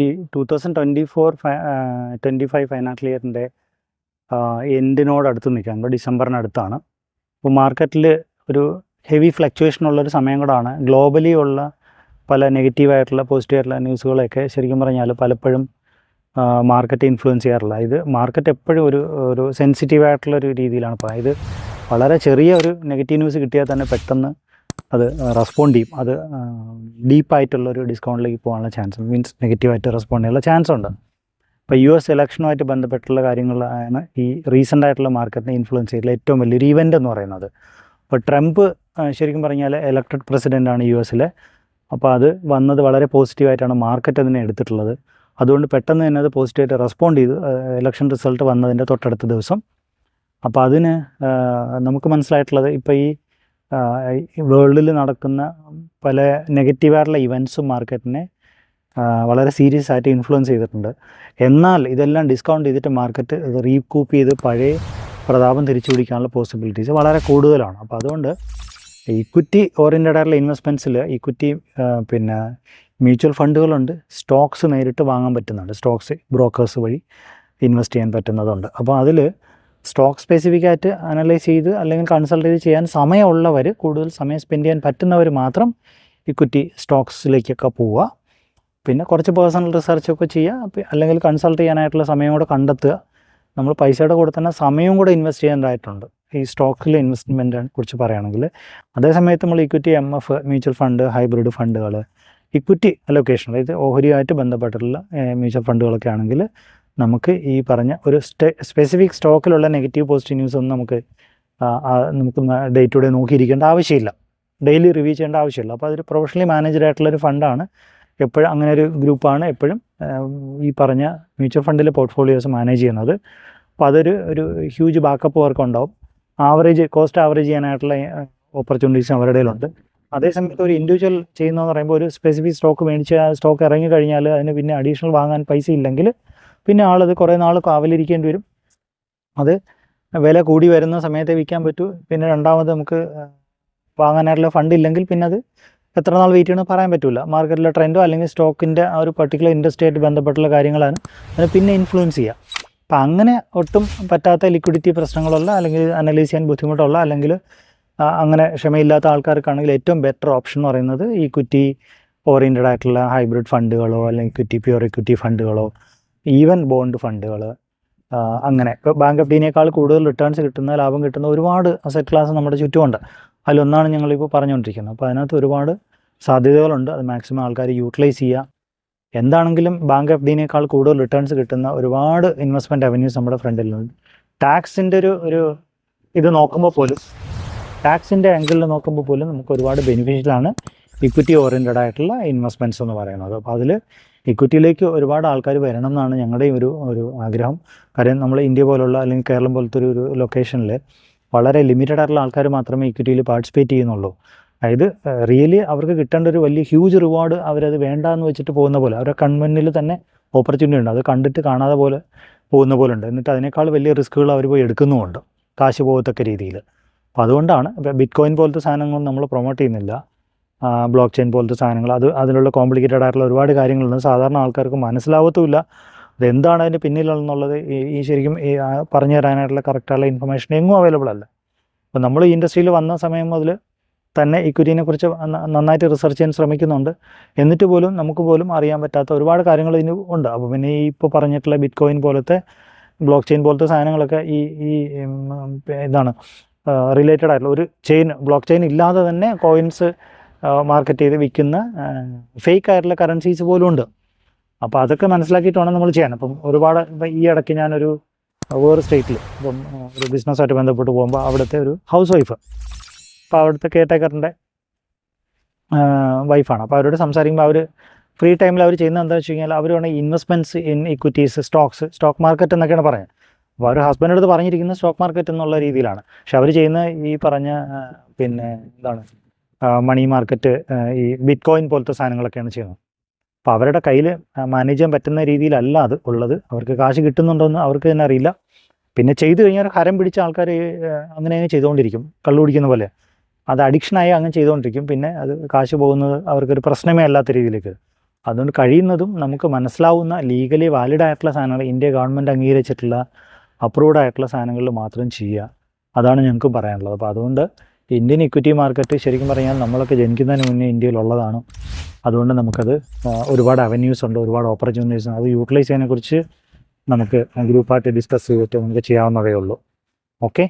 ഈ 2024-25 ഫൈനാൻഷ്യൽ ഇയറിൻ്റെ എൻഡിനോടടുത്ത് നിൽക്കുകയാണ്. ഇപ്പോൾ ഡിസംബറിനടുത്താണ്. അപ്പോൾ മാർക്കറ്റിൽ ഒരു ഹെവി ഫ്ലക്ച്വേഷൻ ഉള്ളൊരു സമയം കൂടാണ്. ഗ്ലോബലി ഉള്ള പല നെഗറ്റീവായിട്ടുള്ള പോസിറ്റീവായിട്ടുള്ള ന്യൂസുകളൊക്കെ ശരിക്കും പറഞ്ഞാൽ പലപ്പോഴും മാർക്കറ്റ് ഇൻഫ്ലുവൻസ് ചെയ്യാറില്ല. ഇത് മാർക്കറ്റ് എപ്പോഴും ഒരു സെൻസിറ്റീവായിട്ടുള്ളൊരു രീതിയിലാണ് പറയുന്നത്. ഇത് വളരെ ചെറിയ ഒരു നെഗറ്റീവ് ന്യൂസ് കിട്ടിയാൽ തന്നെ പെട്ടെന്ന് അത് റെസ്പോണ്ട് ചെയ്യും. അത് ഡീപ്പായിട്ടുള്ളൊരു ഡിസ്കൗണ്ടിലേക്ക് പോകാനുള്ള ചാൻസ് മീൻസ് നെഗറ്റീവായിട്ട് റെസ്പോണ്ട് ചെയ്യാനുള്ള ചാൻസ് ഉണ്ട്. ഇപ്പോൾ US ഇലക്ഷനുമായിട്ട് ബന്ധപ്പെട്ടുള്ള കാര്യങ്ങളാണ് ഈ റീസെൻ്റ് ആയിട്ടുള്ള മാർക്കറ്റിനെ ഇൻഫ്ലുവൻസ് ചെയ്തിട്ടുള്ള ഏറ്റവും വലിയൊരു ഇവൻ്റ് എന്ന് പറയുന്നത്. അപ്പോൾ ട്രംപ് ശരിക്കും പറഞ്ഞാൽ എലക്റ്റഡ് പ്രസിഡൻ്റാണ് US. അപ്പോൾ അത് വന്നത് വളരെ പോസിറ്റീവായിട്ടാണ് മാർക്കറ്റ് അതിനെ എടുത്തിട്ടുള്ളത്. അതുകൊണ്ട് പെട്ടെന്ന് തന്നെ അത് പോസിറ്റീവായിട്ട് റെസ്പോണ്ട് ചെയ്തു ഇലക്ഷൻ റിസൾട്ട് വന്നതിൻ്റെ തൊട്ടടുത്ത ദിവസം. അപ്പോൾ അതിന് നമുക്ക് മനസ്സിലായിട്ടുള്ളത് ഇപ്പോൾ ഈ വേൾഡിൽ നടക്കുന്ന പല നെഗറ്റീവായിട്ടുള്ള ഇവൻറ്റ്സും മാർക്കറ്റിനെ വളരെ സീരിയസ് ആയിട്ട് ഇൻഫ്ലുവൻസ് ചെയ്തിട്ടുണ്ട്. എന്നാൽ ഇതെല്ലാം ഡിസ്കൗണ്ട് ചെയ്തിട്ട് മാർക്കറ്റ് ഇത് റീകൂപ്പ് ചെയ്ത് പഴയ പ്രതാപം തിരിച്ചു പിടിക്കാനുള്ള പോസിബിലിറ്റീസ് വളരെ കൂടുതലാണ്. അപ്പോൾ അതുകൊണ്ട് ഇക്വിറ്റി ഓറിയൻറ്റഡ് ആയിട്ടുള്ള ഇൻവെസ്റ്റ്മെൻറ്റ്സിൽ ഇക്വിറ്റി പിന്നെ മ്യൂച്വൽ ഫണ്ടുകളുണ്ട്, സ്റ്റോക്സ് നേരിട്ട് വാങ്ങാൻ പറ്റുന്നുണ്ട്, സ്റ്റോക്സ് ബ്രോക്കേഴ്സ് വഴി ഇൻവെസ്റ്റ് ചെയ്യാൻ പറ്റുന്നതുണ്ട്. അപ്പോൾ അതിൽ സ്റ്റോക്ക് സ്പെസിഫിക്കായിട്ട് അനലൈസ് ചെയ്ത് അല്ലെങ്കിൽ കൺസൾട്ട് ചെയ്ത് ചെയ്യാൻ സമയമുള്ളവർ, കൂടുതൽ സമയം സ്പെൻഡ് ചെയ്യാൻ പറ്റുന്നവർ മാത്രം ഇക്വിറ്റി സ്റ്റോക്സിലേക്കൊക്കെ പോവുക. പിന്നെ കുറച്ച് പേഴ്സണൽ റിസർച്ചൊക്കെ ചെയ്യുക, അല്ലെങ്കിൽ കൺസൾട്ട് ചെയ്യാനായിട്ടുള്ള സമയം കൂടെ കണ്ടെത്തുക. നമ്മൾ പൈസയുടെ കൂടെ തന്നെ സമയവും കൂടെ ഇൻവെസ്റ്റ് ചെയ്യേണ്ടതായിട്ടുണ്ട് ഈ സ്റ്റോക്കിലെ ഇൻവെസ്റ്റ്മെൻറ്റിനെ കുറിച്ച് പറയുകയാണെങ്കിൽ. അതേസമയത്ത് നമ്മൾ equity MF mutual fund, hybrid ഫണ്ടുകൾ, ഇക്വിറ്റി അലൊക്കേഷൻ, അതായത് ഓഹരിയുമായിട്ട് ബന്ധപ്പെട്ടിട്ടുള്ള മ്യൂച്വൽ ഫണ്ടുകളൊക്കെ ആണെങ്കിൽ നമുക്ക് ഈ പറഞ്ഞ ഒരു സ്പെസിഫിക് സ്റ്റോക്കിലുള്ള നെഗറ്റീവ് പോസിറ്റീവ് ന്യൂസ് ഒന്നും നമുക്ക് ഡേ ടു ഡേ നോക്കിയിരിക്കേണ്ട ആവശ്യമില്ല, ഡെയിലി റിവ്യൂ ചെയ്യേണ്ട ആവശ്യമില്ല. അപ്പോൾ അതൊരു പ്രൊഫഷണലി മാനേജ്ഡ് ആയിട്ടുള്ളൊരു ഫണ്ടാണ്. എപ്പോഴും അങ്ങനെ ഒരു ഗ്രൂപ്പാണ് എപ്പോഴും ഈ പറഞ്ഞ മ്യൂച്വൽ ഫണ്ടിലെ പോർട്ട്ഫോളിയോസ് മാനേജ് ചെയ്യുന്നത്. അപ്പോൾ അതൊരു ഹ്യൂജ് ബാക്കപ്പ് വർക്ക് ഉണ്ടാവും. കോസ്റ്റ് ആവറേജ് ചെയ്യാനായിട്ടുള്ള ഓപ്പർച്യൂണിറ്റീസ് അവരുടെ കയ്യിലുണ്ട്. അതേസമയത്ത് ഒരു ഇൻഡിവിജ്വൽ ചെയ്യുന്നതെന്ന് പറയുമ്പോൾ ഒരു സ്പെസിഫിക് സ്റ്റോക്ക് മേടിച്ച് ആ സ്റ്റോക്ക് ഇറങ്ങി കഴിഞ്ഞാൽ അതിന് പിന്നെ അഡീഷണൽ വാങ്ങാൻ പൈസ ഇല്ലെങ്കിൽ പിന്നെ ആളത് കുറേ നാൾ കാവലിരിക്കേണ്ടി വരും. അത് വില കൂടി വരുന്ന സമയത്തെ വിൽക്കാൻ പറ്റൂ. പിന്നെ രണ്ടാമത് നമുക്ക് വാങ്ങാനായിട്ടുള്ള ഫണ്ട് ഇല്ലെങ്കിൽ പിന്നെ അത് എത്ര നാൾ വെയിറ്റ് ചെയ്യണമെന്ന് പറയാൻ പറ്റില്ല. മാർക്കറ്റിലെ ട്രെൻഡോ അല്ലെങ്കിൽ സ്റ്റോക്കിൻ്റെ ആ ഒരു പർട്ടിക്കുലർ ഇൻഡസ്ട്രിയായിട്ട് ബന്ധപ്പെട്ടുള്ള കാര്യങ്ങളാണ് അതിനെ പിന്നെ ഇൻഫ്ലുവൻസ് ചെയ്യുക. അപ്പം അങ്ങനെ ഒട്ടും പറ്റാത്ത ലിക്വിഡിറ്റി പ്രശ്നങ്ങളുള്ള, അല്ലെങ്കിൽ അനലൈസ് ചെയ്യാൻ ബുദ്ധിമുട്ടുള്ള, അല്ലെങ്കിൽ അങ്ങനെ ക്ഷമയില്ലാത്ത ആൾക്കാർക്കാണെങ്കിൽ ഏറ്റവും ബെറ്റർ ഓപ്ഷൻ എന്ന് പറയുന്നത് ഇക്വിറ്റി ഓറിയൻറ്റഡ് ആയിട്ടുള്ള ഹൈബ്രിഡ് ഫണ്ടുകളോ, അല്ലെങ്കിൽ ഇക്വിറ്റി പ്യൂർ ഇക്വിറ്റി ഫണ്ടുകളോ, ഈവൻ ബോണ്ട് ഫണ്ടുകൾ, അങ്ങനെ ഇപ്പോൾ ബാങ്ക് എഫ് ഡിനേക്കാൾ കൂടുതൽ റിട്ടേൺസ് കിട്ടുന്ന, ലാഭം കിട്ടുന്ന ഒരുപാട് അസറ്റ് ക്ലാസ് നമ്മുടെ ചുറ്റുമുണ്ട്. അതിലൊന്നാണ് ഞങ്ങളിപ്പോൾ പറഞ്ഞുകൊണ്ടിരിക്കുന്നത്. അപ്പോൾ അതിനകത്ത് ഒരുപാട് സാധ്യതകളുണ്ട്. അത് മാക്സിമം ആൾക്കാർ യൂട്ടിലൈസ് ചെയ്യുക. എന്താണെങ്കിലും ബാങ്ക് എഫ് ഡിനേക്കാൾ കൂടുതൽ റിട്ടേൺസ് കിട്ടുന്ന ഒരുപാട് ഇൻവെസ്റ്റ്മെൻറ്റ് അവന്യൂസ് നമ്മുടെ ഫ്രണ്ടിലുണ്ട്. ടാക്സിൻ്റെ ഒരു ഇത് നോക്കുമ്പോൾ പോലും, ടാക്സിൻ്റെ ആംഗിളിൽ നോക്കുമ്പോൾ പോലും നമുക്ക് ഒരുപാട് ബെനിഫിഷ്യലാണ് ഇക്വിറ്റി ഓറിയൻറ്റഡ് ആയിട്ടുള്ള ഇൻവെസ്റ്റ്മെൻറ്റ്സ് എന്ന് പറയുന്നത്. അപ്പോൾ അതിൽ ഇക്വിറ്റിയിലേക്ക് ഒരുപാട് ആൾക്കാർ വരണം എന്നാണ് ഞങ്ങളുടെയും ഒരു ആഗ്രഹം. കാര്യം നമ്മൾ ഇന്ത്യ പോലുള്ള, അല്ലെങ്കിൽ കേരളം പോലത്തെ ഒരു ലൊക്കേഷനിൽ വളരെ ലിമിറ്റഡ് ആയിട്ടുള്ള ആൾക്കാർ മാത്രമേ ഇക്വിറ്റിയിൽ പാർട്ടിസിപ്പേറ്റ് ചെയ്യുന്നുള്ളൂ. അതായത് റിയലി അവർക്ക് കിട്ടേണ്ട ഒരു വലിയ ഹ്യൂജ് റിവാർഡ് അവരത് വേണ്ടാന്ന് വെച്ചിട്ട് പോകുന്ന പോലെ, അവരുടെ കൺമുന്നിൽ തന്നെ ഓപ്പർച്യൂണിറ്റി ഉണ്ട്, അത് കണ്ടിട്ട് കാണാതെ പോലെ പോകുന്ന പോലെ ഉണ്ട്. എന്നിട്ട് അതിനേക്കാൾ വലിയ റിസ്ക്കുകൾ അവർ പോയി എടുക്കുന്നുമുണ്ട്, കാശ് പോകത്തക്ക രീതിയിൽ. അപ്പോൾ അതുകൊണ്ടാണ് ഇപ്പോൾ ബിറ്റ് കോയിൻ പോലത്തെ സാധനങ്ങളൊന്നും നമ്മൾ പ്രൊമോട്ട് ചെയ്യുന്നില്ല. ബ്ലോക്ക് ചെയിൻ പോലത്തെ സാധനങ്ങൾ, അതിലുള്ള കോംപ്ലിക്കേറ്റഡ് ആയിട്ടുള്ള ഒരുപാട് കാര്യങ്ങളുണ്ട്. സാധാരണ ആൾക്കാർക്ക് മനസ്സിലാവത്തുമില്ല അതെന്താണ് അതിൻ്റെ പിന്നിലുള്ളത്. ഈ ശരിക്കും ഈ പറഞ്ഞു തരാനായിട്ടുള്ള കറക്റ്റായിട്ടുള്ള ഇൻഫർമേഷൻ എങ്ങും അവൈലബിൾ അല്ല. അപ്പോൾ നമ്മൾ ഈ ഇൻഡസ്ട്രിയിൽ വന്ന സമയം മുതൽ തന്നെ ഇക്വിറ്റിനെ കുറിച്ച് നന്നായിട്ട് റിസർച്ച് ചെയ്യാൻ ശ്രമിക്കുന്നുണ്ട്. എന്നിട്ട് പോലും നമുക്ക് പോലും അറിയാൻ പറ്റാത്ത ഒരുപാട് കാര്യങ്ങൾ ഇതിന് ഉണ്ട്. അപ്പോൾ പിന്നെ ഈ ഇപ്പോൾ പറഞ്ഞിട്ടുള്ള ബിറ്റ് കോയിൻ പോലത്തെ, ബ്ലോക്ക് ചെയിൻ പോലത്തെ സാധനങ്ങളൊക്കെ ഈ ഇതാണ് റിലേറ്റഡ് ആയിട്ടുള്ള ഒരു ചെയിൻ, ബ്ലോക്ക് ചെയിൻ ഇല്ലാതെ തന്നെ കോയിൻസ് മാർക്കറ്റ് ചെയ്ത് വിൽക്കുന്ന ഫേക്ക് ആയിട്ടുള്ള കറൻസീസ് പോലും ഉണ്ട്. അപ്പോൾ അതൊക്കെ മനസ്സിലാക്കിയിട്ട് വേണം നമ്മൾ ചെയ്യാൻ. അപ്പം ഒരുപാട് ഇപ്പം ഈ ഇടയ്ക്ക് ഞാനൊരു വേറെ സ്റ്റേറ്റിൽ ഇപ്പം ഒരു ബിസിനസ്സായിട്ട് ബന്ധപ്പെട്ട് പോകുമ്പോൾ അവിടുത്തെ ഒരു ഹൗസ് വൈഫ്, അപ്പോൾ അവിടുത്തെ കെയർടേക്കറിൻ്റെ വൈഫാണ്. അപ്പോൾ അവരോട് സംസാരിക്കുമ്പോൾ അവർ ഫ്രീ ടൈമിൽ അവർ ചെയ്യുന്നത് എന്താണെന്ന് വെച്ച് കഴിഞ്ഞാൽ അവർ വേണമെങ്കിൽ investments in equities, stock market എന്നൊക്കെയാണ് പറയുന്നത്. അപ്പോൾ അവർ ഹസ്ബൻഡ് അടുത്ത് പറഞ്ഞിരിക്കുന്നത് സ്റ്റോക്ക് മാർക്കറ്റ് എന്നുള്ള രീതിയിലാണ്. പക്ഷെ അവർ ചെയ്യുന്ന ഈ പറഞ്ഞ പിന്നെ എന്താണ് മണി മാർക്കറ്റ്, ഈ ബിറ്റ് കോയിൻ പോലത്തെ സാധനങ്ങളൊക്കെയാണ് ചെയ്യുന്നത്. അപ്പോൾ അവരുടെ കയ്യിൽ മാനേജ് ചെയ്യാൻ പറ്റുന്ന രീതിയിലല്ല അത് ഉള്ളത്. അവർക്ക് കാശ് കിട്ടുന്നുണ്ടോയെന്ന് അവർക്ക് തന്നെ അറിയില്ല. പിന്നെ ചെയ്തു കഴിഞ്ഞാൽ ഹരം പിടിച്ച ആൾക്കാർ അങ്ങനെ ചെയ്തുകൊണ്ടിരിക്കും, കള്ളു കുടിക്കുന്ന പോലെ. അത് അഡിക്ഷനായി അങ്ങനെ ചെയ്തുകൊണ്ടിരിക്കും. പിന്നെ അത് കാശ് പോകുന്നത് അവർക്കൊരു പ്രശ്നമേ അല്ലാത്ത രീതിയിലേക്ക്. അതുകൊണ്ട് കഴിയുന്നതും നമുക്ക് മനസ്സിലാവുന്ന ലീഗലി വാലിഡ് ആയിട്ടുള്ള സാധനങ്ങൾ ഇന്ത്യ ഗവൺമെൻറ് അംഗീകരിച്ചിട്ടുള്ള അപ്രൂവ്ഡ് ആയിട്ടുള്ള സാധനങ്ങളിൽ മാത്രം ചെയ്യുക. അതാണ് ഞങ്ങൾക്ക് പറയാനുള്ളത്. അപ്പോൾ അതുകൊണ്ട് ഇന്ത്യൻ ഇക്വിറ്റി മാർക്കറ്റ് ശരിക്കും പറഞ്ഞാൽ നമ്മളൊക്കെ ജനിക്കുന്നതിന് മുന്നേ ഇന്ത്യയിലുള്ളതാണ്. അതുകൊണ്ട് നമുക്കത് ഒരുപാട് അവന്യൂസ് ഉണ്ട്, ഒരുപാട് ഓപ്പർച്യൂണിറ്റീസ് ഉണ്ട്. അത് യൂട്ടിലൈസ് ചെയ്യുന്നതിനെക്കുറിച്ച് നമുക്ക് ഗ്രൂപ്പായിട്ട് ഡിസ്കസ് ചെയ്തിട്ട് നമുക്ക് ചെയ്യാവുന്നതേ ഉള്ളൂ. ഓക്കെ.